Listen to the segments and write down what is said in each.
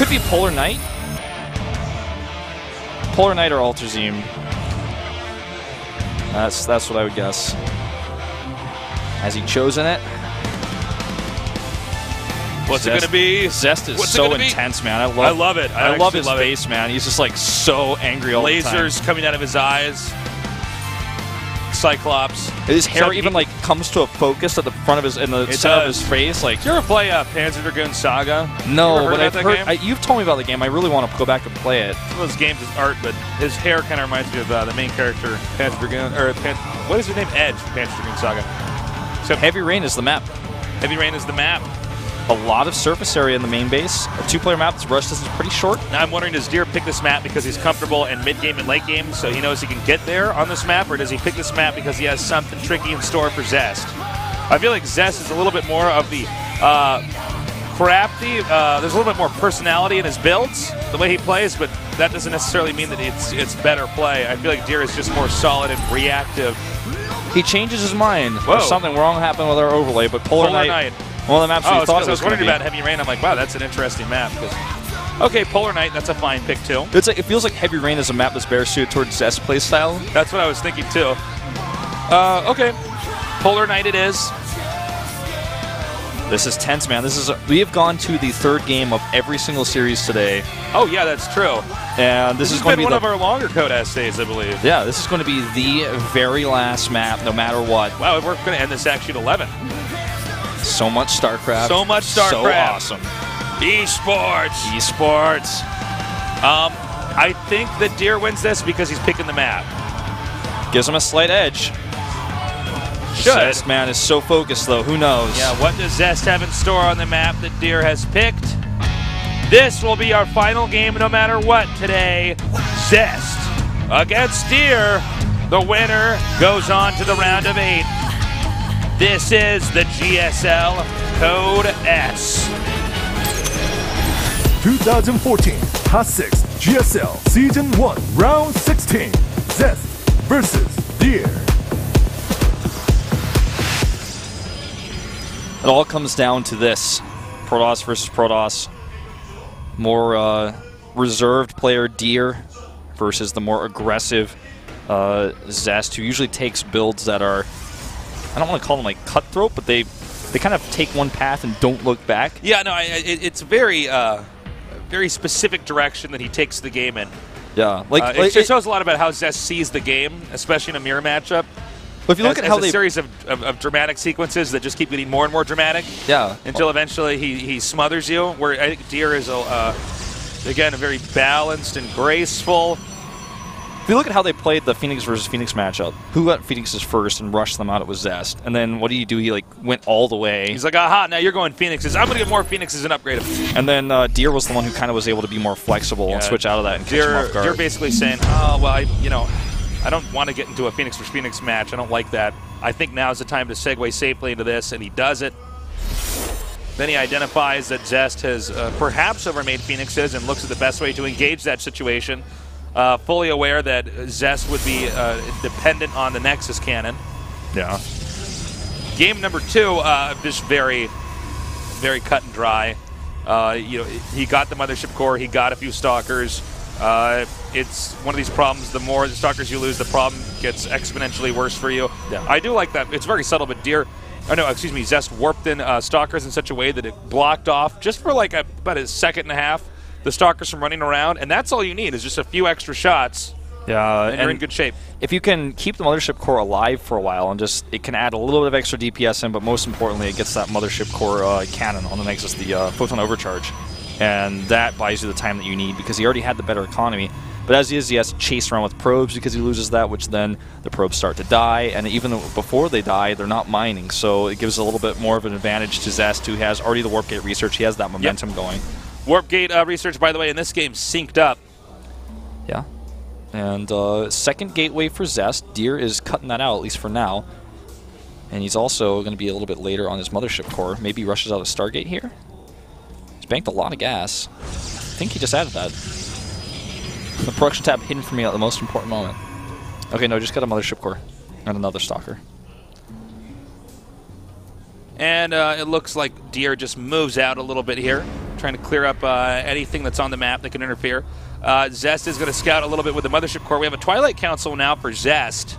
could be Polar Knight. Polar Knight or Alterzine. That's what I would guess. Has he chosen it? What's it going to be? Zest is so intense, man. I love it. I love his face, man. He's just like so angry all the time. Lasers coming out of his eyes. Cyclops. His hair even like comes to a focus at the front of his, in the center of his face. Like, did you ever play Panzer Dragoon Saga? No, but I've heard. You've told me about the game. I really want to go back and play it. One of those games is art, but his hair kind of reminds me of the main character, Panzer Dragoon, or what is his name? Edge, Panzer Dragoon Saga. So Heavy Rain is the map. Heavy Rain is the map. A lot of surface area in the main base. A two-player map. This rush distance is pretty short. Now I'm wondering, does Deer pick this map because he's comfortable in mid-game and late game, so he knows he can get there on this map, or does he pick this map because he has something tricky in store for Zest? I feel like Zest is a little bit more of the crafty. There's a little bit more personality in his builds, the way he plays, but that doesn't necessarily mean that it's better play. I feel like Deer is just more solid and reactive. He changes his mind. Or something wrong happened with our overlay, but Polar Knight. One of the maps we thought I was wondering about Heavy Rain. I'm like, wow, that's an interesting map. Okay, Polar Knight, that's a fine pick too. It's like, it feels like Heavy Rain is a map that's better suited towards Zest playstyle. That's what I was thinking too. Okay, Polar Knight it is. This is tense, man. We have gone to the third game of every single series today. Oh yeah, that's true. And this is going to be one of our longer Code S days, I believe. Yeah, this is going to be the very last map, no matter what. Wow, we're going to end this actually at 11. So much StarCraft. So much StarCraft. So awesome. Esports. Esports. I think that Deer wins this because he's picking the map. Gives him a slight edge. Zest, man, is so focused, though. Who knows? Yeah, what does Zest have in store on the map that Deer has picked? This will be our final game no matter what today. Zest against Deer. The winner goes on to the round of 8. This is the GSL Code S. 2014 Hot 6 GSL Season 1 Round 16. Zest versus Deer. It all comes down to this. Protoss versus Protoss. More reserved player Deer versus the more aggressive Zest, who usually takes builds that are, I don't want to call them like cutthroat, but they kind of take one path and don't look back. Yeah, no, it's very very specific direction that he takes the game in. Yeah, it just shows a lot about how Zest sees the game, especially in a mirror matchup. But if you look at how a series of dramatic sequences that just keep getting more and more dramatic, yeah, until eventually he smothers you. Where I think Deer is again very balanced and graceful. If you look at how they played the Phoenix versus Phoenix matchup, who got Phoenixes first and rushed them out? It was Zest. And then what did he do? He like went all the way. He's like, aha, now you're going Phoenixes. I'm going to get more Phoenixes and upgrade them. And then Deer was the one who kind of was able to be more flexible and switch out of that and catch him off guard. Deer basically saying, oh, well, I don't want to get into a Phoenix versus Phoenix match. I don't like that. I think now is the time to segue safely into this, and he does it. Then he identifies that Zest has perhaps overmade Phoenixes and looks at the best way to engage that situation. Fully aware that Zest would be dependent on the Nexus cannon. Yeah. Game number 2, just very, very cut and dry. He got the Mothership Core. He got a few Stalkers. It's one of these problems. The more the Stalkers you lose, the problem gets exponentially worse for you. Yeah. I do like that. It's very subtle, but Zest warped in Stalkers in such a way that it blocked off just for like about a second and a half the Stalkers from running around, and that's all you need is just a few extra shots. Yeah, and you're in good shape. If you can keep the Mothership Core alive for a while, and it can add a little bit of extra DPS in, but most importantly, it gets that Mothership Core cannon on the Nexus, the Photon Overcharge, and that buys you the time that you need because he already had the better economy. But as he has to chase around with probes because he loses that, which then the probes start to die, and even before they die, they're not mining, so it gives a little bit more of an advantage to Zest, who has already the Warp Gate research. He has that momentum going. Warp Gate research, by the way, in this game synced up. Yeah. And second gateway for Zest. Deer is cutting that out, at least for now. And he's also going to be a little bit later on his Mothership Core. Maybe he rushes out a Stargate here. He's banked a lot of gas. I think he just added that. The production tab hidden for me at the most important moment. Okay, no, just got a Mothership Core and another Stalker. And it looks like Deer just moves out a little bit here. trying to clear up anything that's on the map that can interfere. Zest is going to scout a little bit with the Mothership Core. We have a Twilight Council now for Zest.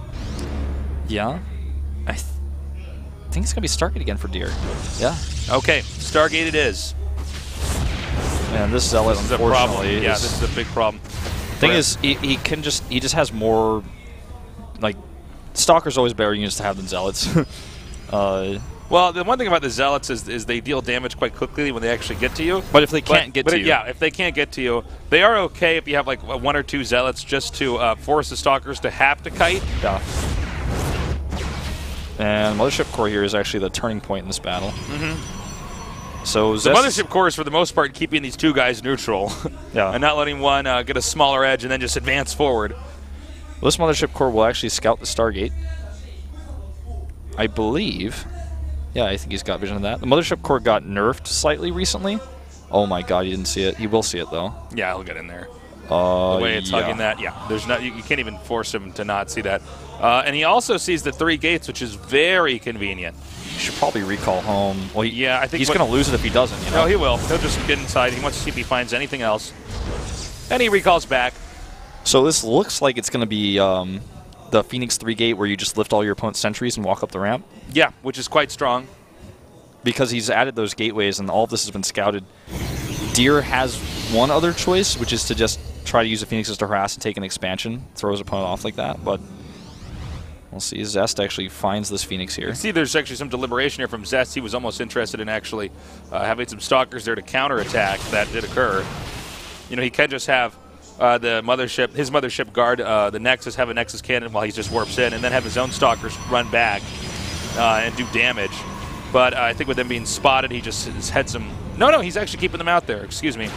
Yeah. I think it's going to be Stargate again for Deer. Yeah. Okay, Stargate it is. Man, this Zealot, This is a unfortunately, problem. Yeah, this is a big problem. Thing is, he just has more, like, Stalker's always better units to have than Zealots. Well, the one thing about the Zealots is they deal damage quite quickly when they actually get to you. But if they can't get to you. Yeah, if they can't get to you, they are okay if you have like 1 or 2 Zealots just to force the Stalkers to have to kite. Yeah. And Mothership Core here is actually the turning point in this battle. So The Mothership Core is for the most part keeping these 2 guys neutral. Yeah. And not letting one get a smaller edge and then just advance forward. Well, this Mothership Core will actually scout the Stargate. I believe. Yeah, I think he's got vision of that. The Mothership Core got nerfed slightly recently. Oh my god, you didn't see it. He will see it, though. Yeah, he'll get in there. The way it's hugging that, yeah. There's not, you can't even force him to not see that. And he also sees the 3 gates, which is very convenient. You should probably recall home. Well, yeah, I think he's going to lose it if he doesn't, you know? No, he will. He'll just get inside. He wants to see if he finds anything else. And he recalls back. So this looks like it's going to be the Phoenix 3 gate where you just lift all your opponent's sentries and walk up the ramp. Yeah, which is quite strong. Because he's added those gateways and all of this has been scouted. Deer has one other choice, which is to just try to use the Phoenixes to harass and take an expansion, throw his opponent off like that, but we'll see. Zest actually finds this Phoenix here. You see there's actually some deliberation here from Zest. He was almost interested in actually having some Stalkers there to counterattack. That did occur. You know, he can just have his Mothership guard, the Nexus, have a Nexus cannon while he just warps in, and then have his own Stalkers run back and do damage. But I think with them being spotted, he just heads them. No, he's actually keeping them out there. Excuse me.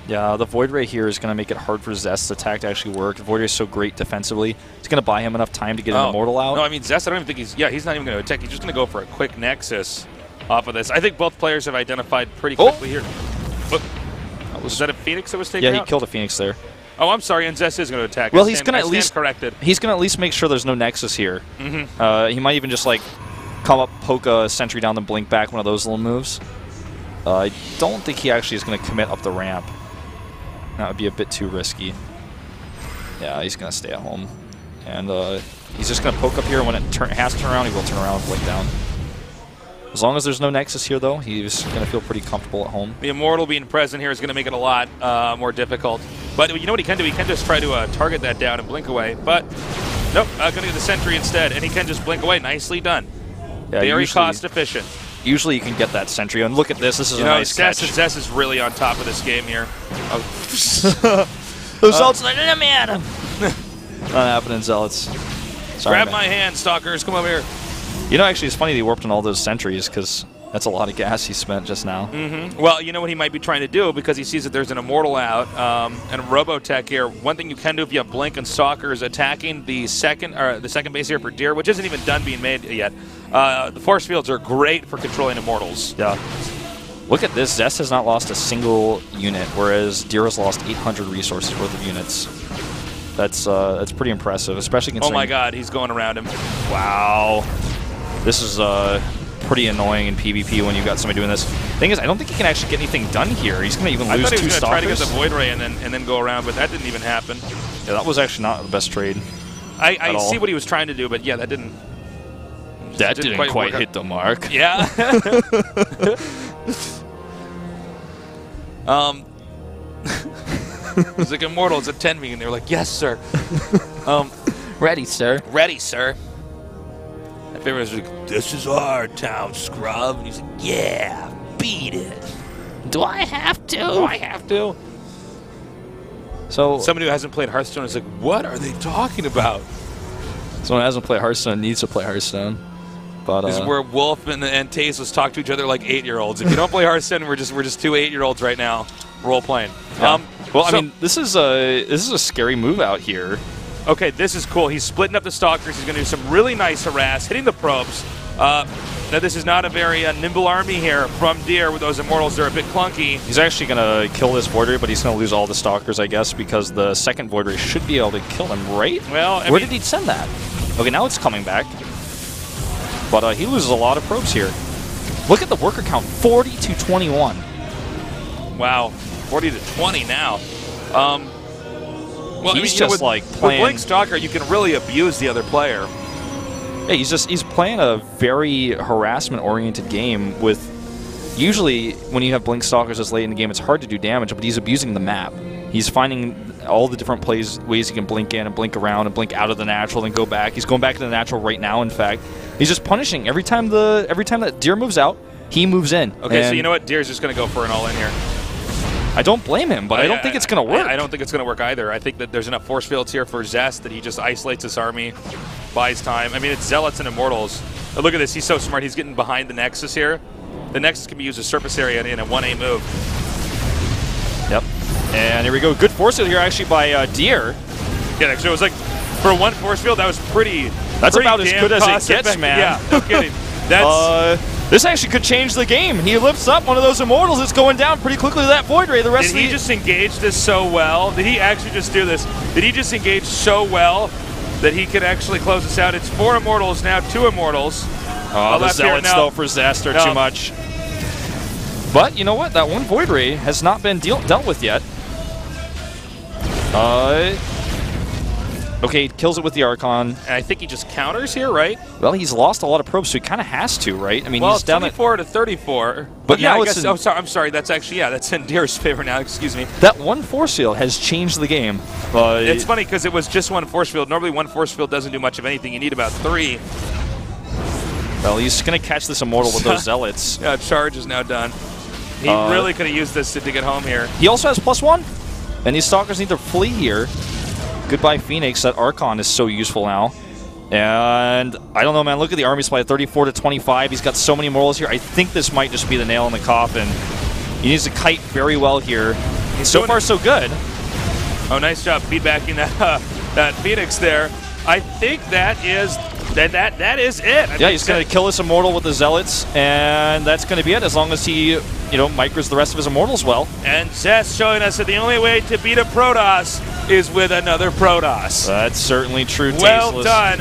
Yeah, the Void Ray here is going to make it hard for Zest's attack to actually work. The Void Ray is so great defensively. It's going to buy him enough time to get an Immortal out. No, I mean, Zest, I don't even think he's not even going to attack. He's just going to go for a quick Nexus off of this. I think both players have identified pretty quickly here. Was that a Phoenix that was taken out? Yeah, he killed a Phoenix there. Oh, I'm sorry, and Zest is going to attack. Well, he's going to at least corrected. He's going to at least make sure there's no Nexus here. He might even just like come up, poke a sentry down, then blink back, one of those little moves. I don't think he actually is going to commit up the ramp. That would be a bit too risky. Yeah, he's going to stay at home. And he's just going to poke up here. When it has to turn around, he will turn around and blink down. As long as there's no Nexus here, though, he's going to feel pretty comfortable at home. The Immortal being present here is going to make it a lot more difficult. But you know what he can do? He can just try to target that down and blink away. But nope, going to get the sentry instead. And he can just blink away. Nicely done. Yeah, very cost efficient. Usually you can get that sentry. And look at this. This is a nice catch. Zest is really on top of this game here. Those Zealots, let him at him. Not happening, Zealots. Sorry, Grab man. my hand, Stalkers. Come over here. You know, actually, it's funny that he warped on all those sentries because that's a lot of gas he spent just now. Well, you know what he might be trying to do because he sees that there's an Immortal out and a Robotech here. One thing you can do if you have Blink and Stalkers attacking the second base here for Deer, which isn't even done being made yet. The force fields are great for controlling Immortals. Yeah. Look at this. Zest has not lost a single unit, whereas Deer has lost 800 resources worth of units. That's pretty impressive, especially considering... Oh my god, he's going around him. Wow. This is pretty annoying in PvP when you've got somebody doing this. Thing is, I don't think he can actually get anything done here. He's going to even lose 2 Stalkers. I thought he was going to try to get the Void Ray and then go around, but that didn't even happen. Yeah, that was actually not the best trade. I see what he was trying to do, but yeah, that didn't... That didn't quite hit the mark. Yeah. He's like, Immortals, attend me. And they were like, yes, sir. Ready, sir. Ready, sir. My favorite was like, this is our town, scrub. And he's like, yeah, beat it. Do I have to? Do I have to? So somebody who hasn't played Hearthstone is like, what are they talking about? Someone who hasn't played Hearthstone needs to play Hearthstone. But this is where Wolf and Tazeless talk to each other like 8-year-olds. If you don't play Hearthstone, we're just 2 8-year-olds right now role playing. Yeah. Well, I mean, this is a scary move out here. Okay, this is cool. He's splitting up the Stalkers. He's going to do some really nice harass, hitting the probes. Now, this is not a very nimble army here from Deer with those Immortals. They're a bit clunky. He's actually going to kill this Void Ray, but he's going to lose all the Stalkers, I guess, because the second Void Ray should be able to kill him, right? Well, where did he send that? Okay, now it's coming back. But he loses a lot of probes here. Look at the worker count, 40 to 21. Wow, 40-20 now. Well, he's just like playing. With Blink Stalker, you can really abuse the other player. Yeah, he's playing a very harassment-oriented game with. Usually, when you have Blink Stalkers this late in the game, it's hard to do damage, but he's abusing the map. He's finding all the different ways he can blink in and blink around and blink out of the natural and go back. He's going back to the natural right now, in fact. He's just punishing. Every time that Deer moves out, he moves in. Okay, so you know what? Deer's just going to go for an all-in here. I don't blame him, but I don't think it's going to work. I don't think it's going to work either. I think that there's enough force fields here for Zest that he just isolates his army, buys time. I mean, it's Zealots and Immortals. But look at this. He's so smart. He's getting behind the Nexus here. The Nexus can be used as surface area in a 1A move. Yep. And here we go. Good force field here, actually, by Deer. Yeah, actually, it was like, for one force field, that was pretty. That's about as good as it gets, man. Yeah, no kidding. That's. This actually could change the game. He lifts up one of those Immortals. It's going down pretty quickly to that Void Ray. The rest Did he just engage this so well? Did he actually just do this? Did he just engage so well that he could actually close this out? It's 4 Immortals now, 2 Immortals. Oh, the Zealots, though, for Zest are too much. But you know what? That one Void Ray has not been dealt with yet. Okay, kills it with the Archon. And I think he just counters here, right? Well, he's lost a lot of probes, so he kind of has to, right? I mean, well, he's down 24 to 34. But yeah, now I guess. I'm sorry. That's actually, yeah, that's in Deer's favor now. Excuse me. That one force field has changed the game. It's funny because it was just one force field. Normally, one force field doesn't do much of anything. You need about 3. Well, he's going to catch this Immortal with those Zealots. Yeah, charge is now done. He really could have used this to get home here. He also has +1, and these Stalkers need to flee here. Goodbye, Phoenix. That Archon is so useful now. And I don't know, man. Look at the army supply, 34 to 25. He's got so many Immortals here. I think this might just be the nail in the coffin. He needs to kite very well here. So far, so good. Oh, nice job feedbacking that Phoenix there. I think that is that is it. Yeah, he's going to kill this Immortal with the Zealots, and that's going to be it as long as he, micros the rest of his Immortals well. And Zest showing us that the only way to beat a Protoss is with another Protoss. That's certainly true, Well done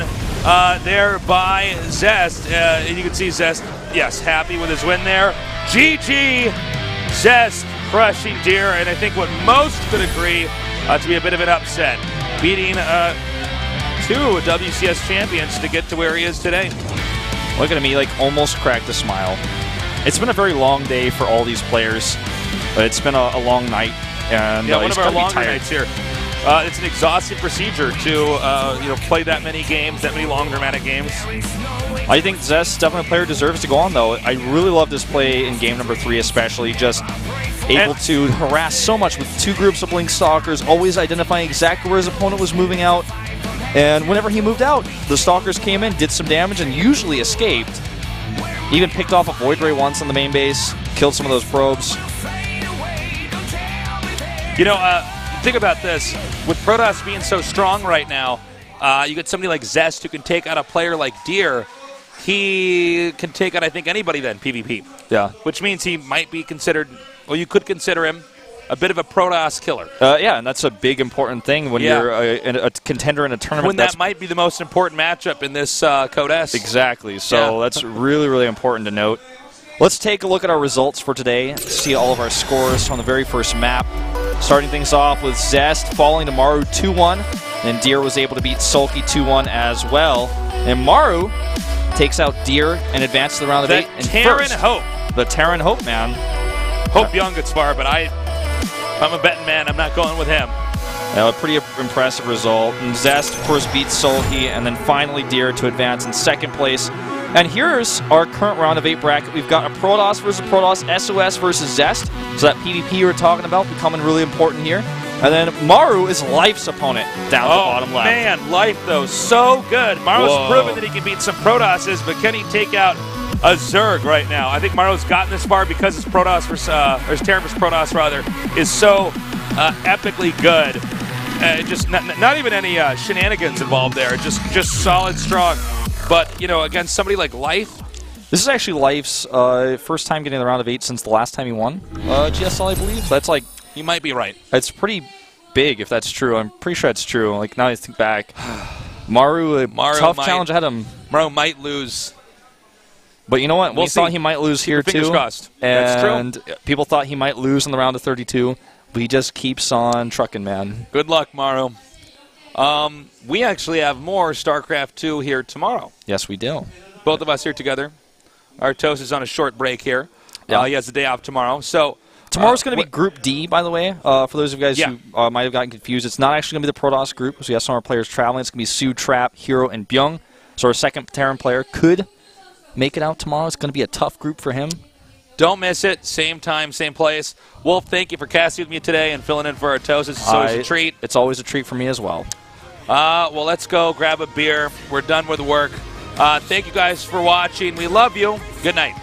there by Zest. And you can see Zest, yes, happy with his win there. GG, Zest crushing Deer, and I think what most could agree to be a bit of an upset, beating 2 WCS champions to get to where he is today. Look at me, almost cracked a smile. It's been a very long day for all these players. It's been a long night, and yeah, one of our longer tired. nights here. It's an exhausting procedure to play that many games, that many long dramatic games. I think Zest, definitely a player, deserves to go on, though. I really love this play in game number 3, especially. Just able to harass so much with 2 groups of Blink Stalkers, always identifying exactly where his opponent was moving out. And whenever he moved out, the Stalkers came in, did some damage, and usually escaped. Even picked off a Void Ray once on the main base, killed some of those probes. Think about this. With Protoss being so strong right now, you get somebody like Zest who can take out a player like Deer. He can take out, I think, anybody then, PvP. Yeah. Which means he might be considered, well, you could consider him a bit of a Protoss killer. Yeah, and that's a big important thing when you're a contender in a tournament. When that might be the most important matchup in this Code S. Exactly. So that's really, really important to note. Let's take a look at our results for today. See all of our scores from the very first map. Starting things off with Zest falling to Maru 2-1, and Deer was able to beat Sulky 2-1 as well. And Maru takes out Deer and advances to the round of 8. And Terran Hope. The Terran Hope, man. Hope Young gets far, but I'm a betting man. I'm not going with him. A pretty impressive result. And Zest, of course, beats Sulky, and then finally Deer to advance in second place. And here's our current round of 8 bracket. We've got a Protoss versus Protoss, SOS versus Zest. So that PvP you were talking about becoming really important here. And then Maru is Life's opponent down the bottom left. Man, Life, though, so good. Maru's proven that he can beat some Protosses, but can he take out a Zerg right now? I think Maru's gotten this far because his Protoss versus, or his Terran versus Protoss, rather, is so epically good. Just not even any shenanigans involved there. Just solid, strong. But, against somebody like Life. This is actually Life's first time getting the round of 8 since the last time he won GSL, I believe. So that's you might be right. It's pretty big if that's true. I'm pretty sure it's true. Now I think back. Maru, tough challenge ahead of him. Maru might lose But you know what? We thought he might lose here, too. Fingers crossed. And That's true. People thought he might lose in the round of 32. But he just keeps on trucking, man. Good luck, Maru. We actually have more StarCraft 2 here tomorrow. Yes, we do. Both of us here together. Artos is on a short break here. Yeah. He has the day off tomorrow. So tomorrow's going to be Group D, by the way. For those of you guys Yeah. who might have gotten confused, it's not actually going to be the Protoss group because we have some of our players traveling. It's going to be Su, Trap, Hero, and Byung. So our second Terran player could make it out tomorrow. It's going to be a tough group for him. don't miss it. Same time, same place. Wolf, thank you for casting with me today and filling in for Artos. It's always a treat. It's always a treat for me as well. Well, let's go grab a beer. We're done with work. Thank you guys for watching. We love you. Good night.